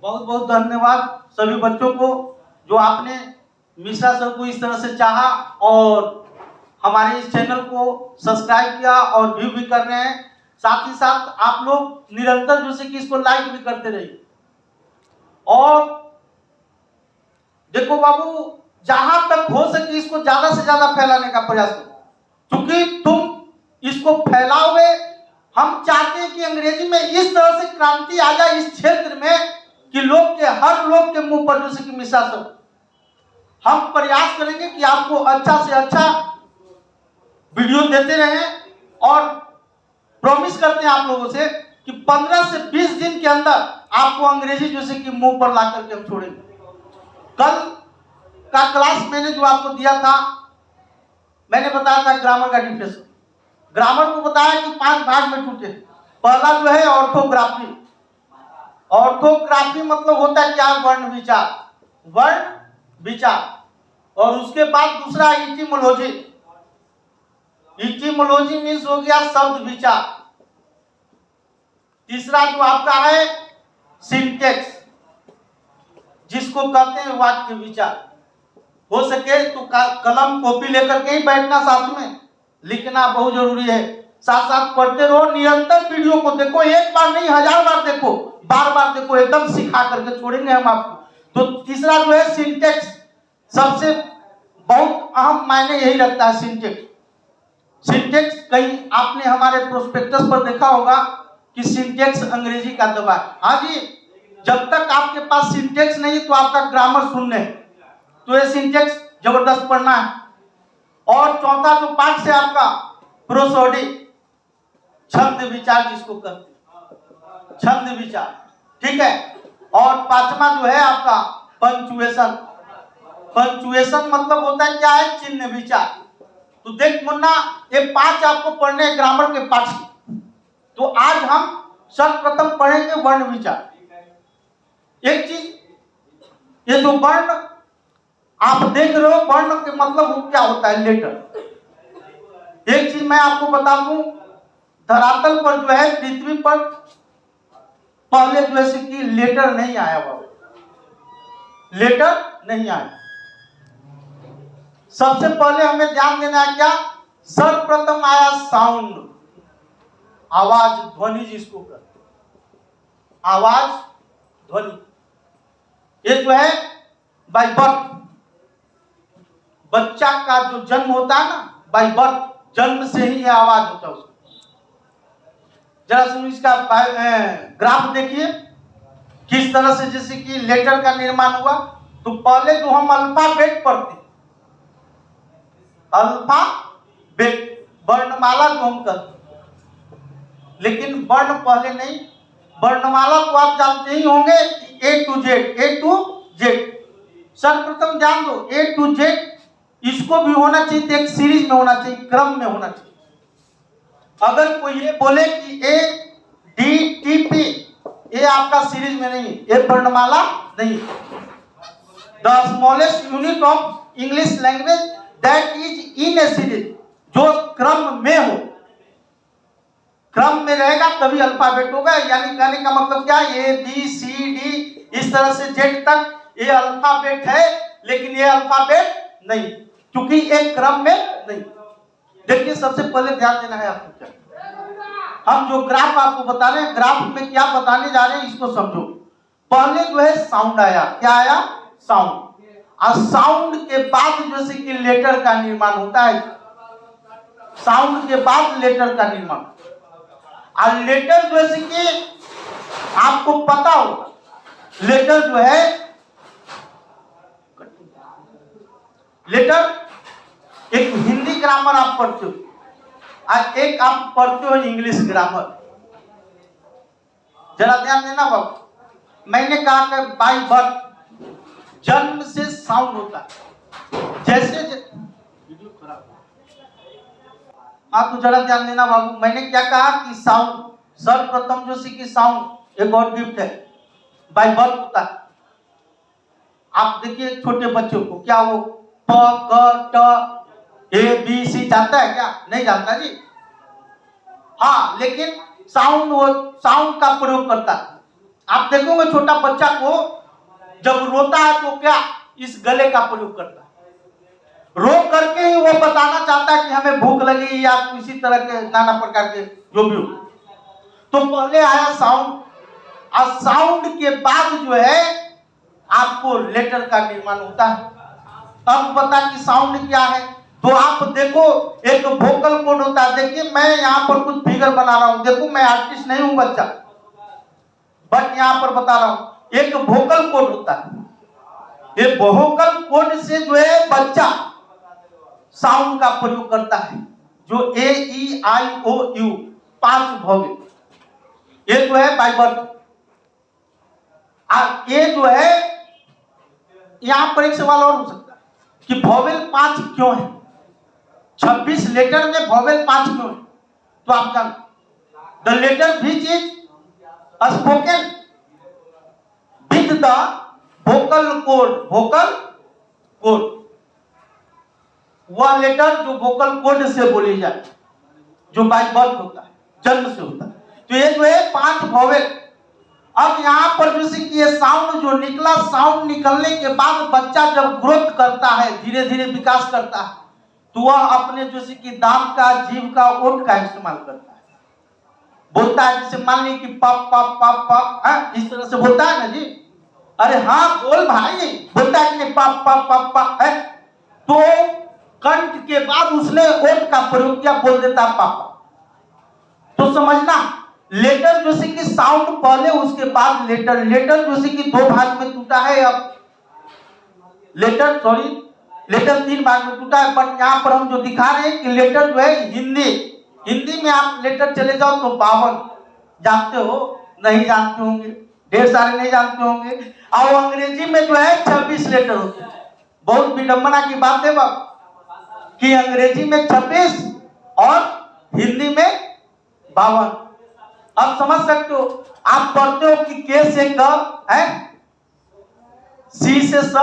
बहुत बहुत धन्यवाद सभी बच्चों को जो आपने मिश्रा सर को इस तरह से चाहा और हमारे इस चैनल को सब्सक्राइब किया और व्यू भी कर रहे हैं। साथ ही साथ आप लोग निरंतर जो से कि इसको लाइक भी करते रहिए। और देखो बाबू, जहां तक हो सके इसको ज्यादा से ज्यादा फैलाने का प्रयास करो, क्योंकि तुम इसको फैलाओगे। हम चाहते हैं कि अंग्रेजी में इस तरह से क्रांति आ जाए इस क्षेत्र में कि हर लोग के मुंह पर जैसे कि मिश्रा सर। हम प्रयास करेंगे कि आपको अच्छा से अच्छा वीडियो देते रहें और प्रॉमिस करते हैं आप लोगों से कि 15 से 20 दिन के अंदर आपको अंग्रेजी जैसे कि मुंह पर ला करके हम छोड़ेंगे। कल का क्लास मैंने जो आपको दिया था, मैंने बताया था ग्रामर का डिफिनेशन। ग्रामर को बताया कि 5 भाग में टूटे। पहला जो है ऑर्थोग्राफी। ऑर्थोग्राफी मतलब होता है क्या? वर्ण विचार, वर्ण विचार। और उसके बाद दूसरा इटिमोलॉजी। इटिमोलॉजी मीन्स हो गया शब्द विचार। तीसरा जो आपका है सिंटेक्स, जिसको कहते हैं वाक्य विचार। हो सके तो कलम कॉपी लेकर के ही बैठना, साथ में लिखना बहुत जरूरी है। साथ साथ पढ़ते रहो, निरंतर वीडियो को देखो, एक बार नहीं 1000 बार देखो, बार बार देखो, एकदम सिखा करके छोड़ेंगे हम आपको। तो तीसरा जो है सिंटेक्स, सबसे बहुत अहम मायने यही रखता है सिंटेक्स। सिंटेक्स कहीं आपने हमारे प्रोस्पेक्टस पर देखा होगा कि सिंटेक्स अंग्रेजी का दबा है। हाँ जी, जब तक आपके पास सिंटेक्स नहीं तो आपका ग्रामर शून्य है। तो ये सिंटेक्स जबरदस्त पढ़ना है। और चौथा जो पाठ से आपका प्रोसोडी, छंद विचार जिसको कहते हैं, छंद विचार, ठीक है। और पांचवा जो है आपका पंक्चुएशन। पंक्चुएशन मतलब होता है क्या है? चिन्ह विचार। तो देख मुन्ना, ये 5 आपको पढ़ने हैं ग्रामर के पाठ से। तो आज हम सर्वप्रथम पढ़ेंगे वर्ण विचार। एक चीज, ये जो वर्ण आप देख रहे हो, वर्ण के मतलब वो क्या होता है? लेटर। एक चीज मैं आपको बता दूं, धरातल पर जो है, पृथ्वी पर पहले जैसे कि लेटर नहीं आया बाबू, लेटर नहीं आया। सबसे पहले हमें ध्यान देना है क्या? सर्वप्रथम आया साउंड, आवाज, ध्वनि जिसको कहते हैं, आवाज, ध्वनि। ये जो है बाय बर्थ, बच्चा का जो जन्म होता है ना, बाय बर्थ, जन्म से ही यह आवाज होता है उसको। जरा सुन, इसका ग्राफ देखिए किस तरह से जैसे कि लेटर का निर्माण हुआ। तो पहले जो हम अल्फाबेट पढ़ते, अल्फाबेट, वर्णमाला जो हम कहते, लेकिन वर्ण पहले नहीं। वर्णमाला तो आप जानते ही होंगे कि A to Z, A to Z. सर्वप्रथम ध्यान दो, ए टू जेड इसको भी होना चाहिए, एक सीरीज में होना चाहिए, क्रम में होना चाहिए। अगर कोई ये बोले कि ए डी टी पी, ये आपका सीरीज में नहीं, ये वर्णमाला नहीं। The smallest unit of English language that is in A series, जो क्रम में हो, क्रम में रहेगा तभी अल्फाबेट होगा। यानी कहने का मतलब क्या? ए बी सी डी इस तरह से जेड तक ये अल्फाबेट है, लेकिन ये अल्फाबेट नहीं, क्योंकि एक क्रम में नहीं। देखिए, सबसे पहले ध्यान देना है आपको क्या, हम जो ग्राफ आपको बता रहे हैं, ग्राफ में क्या बताने जा रहे हैं इसको समझो। पहले जो है साउंड आया, क्या आया? साउंड। और साउंड के बाद जैसे कि लेटर का निर्माण होता है, साउंड के बाद लेटर का निर्माण। और लेटर जैसे कि आपको पता होगा, लेटर जो है, लेटर एक हिंदी ग्रामर आप पढ़ते हो और एक आप पढ़ते हो इंग्लिश ग्रामर। जरा ध्यान देना बाबू, मैंने कहा कि बाय बर्थ, जन्म से साउंड होता है। जैसे वीडियो खराब, हाँ तो जरा ध्यान देना बाबू, मैंने क्या कहा कि साउंड, सर्वप्रथम जो सी की साउंड एक और गिफ्ट है, बाय बर्थ होता है। आप देखिए छोटे बच्चों को, क्या वो प क ट ए बी सी जानता है क्या? नहीं जानता जी। हाँ, लेकिन साउंड, वो साउंड का प्रयोग करता है। आप देखोगे छोटा बच्चा को जब रोता है तो क्या इस गले का प्रयोग करता है, रो करके ही वो बताना चाहता है कि हमें भूख लगी या किसी तरह के नाना प्रकार के जो भी हो। तो पहले आया साउंड, और साउंड के बाद जो है आपको लेटर का निर्माण होता है। अब पता कि साउंड क्या है, तो आप देखो एक वोकल कोड होता है। देखिए मैं यहाँ पर कुछ फिगर बना रहा हूँ, देखो मैं आर्टिस्ट नहीं हूँ बच्चा, बट यहाँ पर बता रहा हूँ एक वोकल कोड होता है। ये वोकल कोड से जो है बच्चा साउंड का प्रयोग करता है, जो ए ई आई ओ यू 5 वॉवेल, ये जो है बाय बर्थ। ये जो है यहां पर एक सवाल और हो सकता है कि वॉवेल 5 क्यों है, 26 लेटर में वॉवेल 5 क्यों है? तो आप जानते the letter which is spoken with the vocal cord, vocal cord वह लेटर जो वोकल कोड से बोली जाए, जो बाय बर्थ होता है, जन्म से होता है। तो ये जो है 5 वॉवेल। अब यहाँ पर जैसे कि ये साउंड जो निकला, साउंड निकलने के बाद बच्चा जब ग्रोथ करता है, धीरे धीरे विकास करता है, तो वह अपने जैसे कि दांत का, जीभ का, ओठ का इस्तेमाल करता है, बोलता है। जैसे मान ली कि पप पप पप पप, इस तरह से बोलता है ना जी, अरे हाँ बोल भाई, बोलता है कि नहीं पप पप पप पप है, तो कंठ के बाद उसने ओठ का प्रयोग किया, बोल देता पापा। तो समझना लेटर जैसे कि साउंड पहले, उसके बाद लेटर। लेटर जैसे कि 2 भाग में टूटा है, अब लेटर 3 भाग में टूटा है, बट यहाँ पर हम जो दिखा रहे हैं कि लेटर जो है हिंदी में आप लेटर चले जाओ तो 52 जानते हो, नहीं जानते होंगे, ढेर सारे नहीं जानते होंगे। और अंग्रेजी में जो है 26 लेटर होते हैं। बहुत विडंबना की बात है बाबू कि अंग्रेजी में 26 और हिंदी में 52। अब समझ सकते हो, आप पढ़ते हो कि के से क है, सी से स,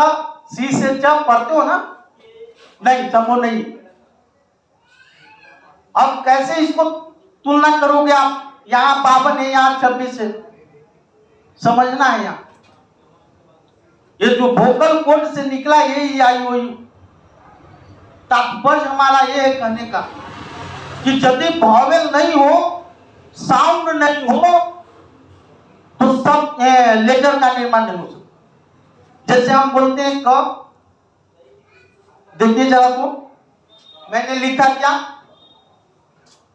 सी से च पढ़ते हो ना, नहीं समो नहीं। अब कैसे इसको तुलना करोगे आप, यहाँ 52 है, यहाँ 26 है, समझना है। यहाँ ये जो वोकल कोड से निकला ये आई ओ यू, तात्पर्य हमारा ये है कहने का कि यदि वॉवेल नहीं हो, साउंड नहीं हो, तो सब लेटर का निर्माण नहीं हो सकता। जैसे हम बोलते हैं क, देखिए जरा तो मैंने लिखा क्या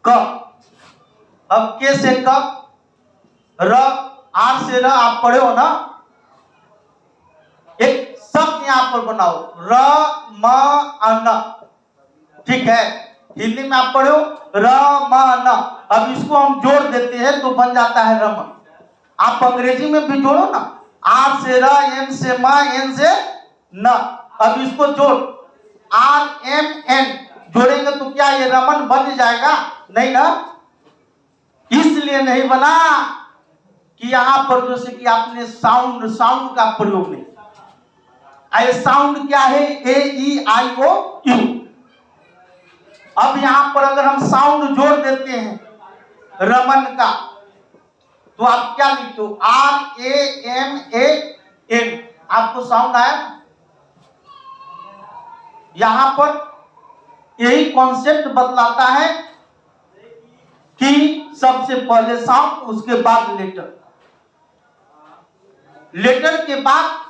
क, अब के से क, र, आर से र, आप पढ़े हो ना, एक शब्द यहां पर बनाओ र म न, ठीक है, हिंदी में आप पढ़े हो र म न। अब इसको हम जोड़ देते हैं तो बन जाता है रमन। आप अंग्रेजी में भी जोड़ो ना, आर से र, एम से म, एन से न। अब इसको जोड़, आर एम एन जोड़ेंगे तो क्या ये रमन बन जाएगा? नहीं ना, इसलिए नहीं बना कि यहां पर जैसे कि आपने साउंड का प्रयोग नहीं। साउंड क्या है? ए ई आई ओ यू। अब यहां पर अगर हम साउंड जोड़ देते हैं रमन का, तो आप क्या लिखते हो? R A M A N. आपको साउंड आया? यहां पर यही कॉन्सेप्ट बतलाता है कि सबसे पहले साउंड, उसके बाद लेटर। लेटर के बाद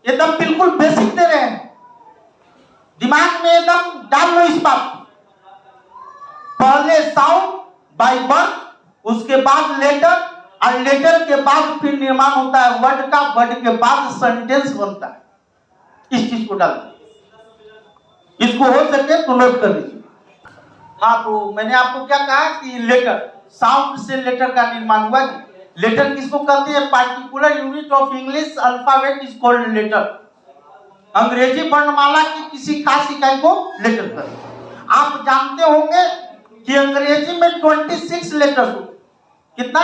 एकदम बिल्कुल बेसिक दे रहे हैं, दिमाग में एकदम डाल लो इस बात। पहले साउंड बाय बर्थ, उसके बाद लेटर, और लेटर के बाद फिर निर्माण होता है वर्ड का, वर्ड के बाद सेंटेंस बनता है। इस चीज को डाल, इसको हो सके तो नोट कर लीजिए। हाँ, तो मैंने आपको क्या कहा कि लेटर, साउंड से लेटर का निर्माण हुआ। लेटर किसको कहते हैं? Particular unit of English alphabet is called letter. अंग्रेजी वर्णमाला की किसी खास इकाई को लेटर कहते हैं। आप जानते होंगे कि अंग्रेजी में 26 लेटर्स होते। कितना?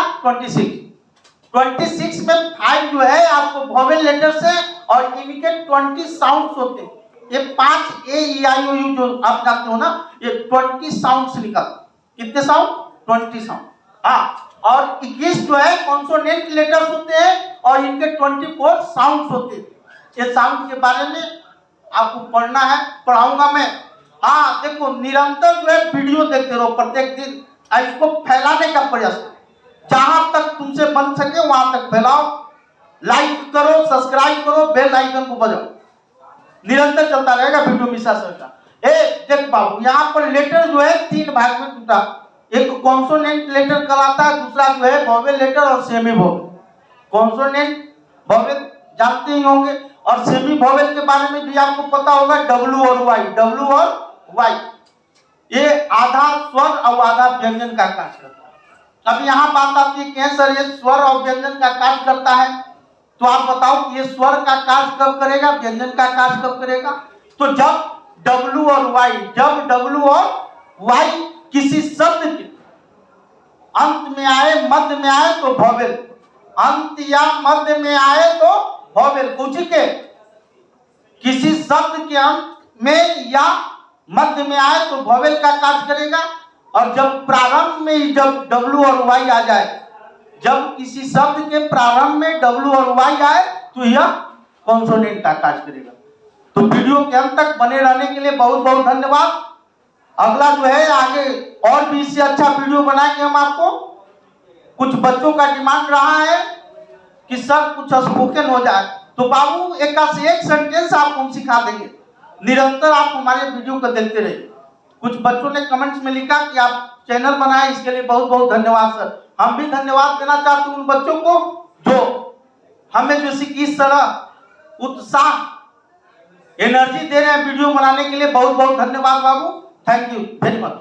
26 में 5 जो है आपको वोवेल लेटर्स है, और इनके 20 साउंड्स होते हैं। ये 5 ए ई आई ओ यू जो आप जानते हो ना, ये 20 साउंड्स निकलते। कितने साउंड? 20 साउंड। हाँ, और 21 जो है कॉन्सोनेंट लेटर्स होते हैं और इनके 24 साउंड्स होते हैं। ये साउंड के बारे में आपको पढ़ना है, पढ़ाऊंगा मैं। हाँ देखो, निरंतर जो है वीडियो देखते रहो प्रत्येक दिन, इसको फैलाने का प्रयास करो, जहां तक तुमसे बन सके वहां तक फैलाओ, लाइक करो, सब्सक्राइब करो, बेल आइकन को बजाओ, निरंतर चलता रहेगा वीडियो मिसा सर का। देख बाबू, यहाँ पर लेटर जो है 3 भाग में टूटा, एक कॉन्सोनेंट लेटर कहलाता है, दूसरा जो है वोवेल लेटर और सेमी वोवेल। कॉन्सोनेंट वोवेल जानते ही होंगे, और सेमी वोवेल के बारे में भी आपको पता होगा, डब्ल्यू और वाई, डब्ल्यू और वाई, ये आधा स्वर और आधा व्यंजन का कार्य करता है। अब यहाँ बात आती है कि सर ये स्वर और व्यंजन का कार्य करता है, तो आप बताओ कि ये स्वर का कार्य कब करेगा, व्यंजन का कार्य कब करेगा? तो जब W और Y, जब W और Y किसी शब्द के अंत में आए, मध्य में आए तो वोवेल, अंत या मध्य में आए तो वोवेल, कुछ के किसी शब्द के अंत में या मध्य में आए तो वोवेल का कार्य करेगा, और जब प्रारंभ में जब W और Y आ जाए, जब किसी शब्द के प्रारंभ में W और Y आए तो यह कॉन्सोनेंट का कार्य करेगा। तो वीडियो के अंत तक बने रहने के लिए बहुत बहुत धन्यवाद। अगला जो है आगे और भी इससे अच्छा वीडियो बनाएंगे हम आपको। कुछ बच्चों का डिमांड रहा है कि सर कुछ स्पोकन हो जाए, तो बाबू एक से एक सेंटेंस आपको हम सिखा देंगे, निरंतर आप हमारे वीडियो को देखते रहिए। कुछ बच्चों ने कमेंट्स में लिखा कि आप चैनल बनाए, इसके लिए बहुत बहुत धन्यवाद सर। हम भी धन्यवाद देना चाहते हैं उन बच्चों को जो हमें जो इस तरह उत्साह एनर्जी दे रहे हैं वीडियो बनाने के लिए। बहुत बहुत धन्यवाद बाबू, थैंक यू वेरी मच।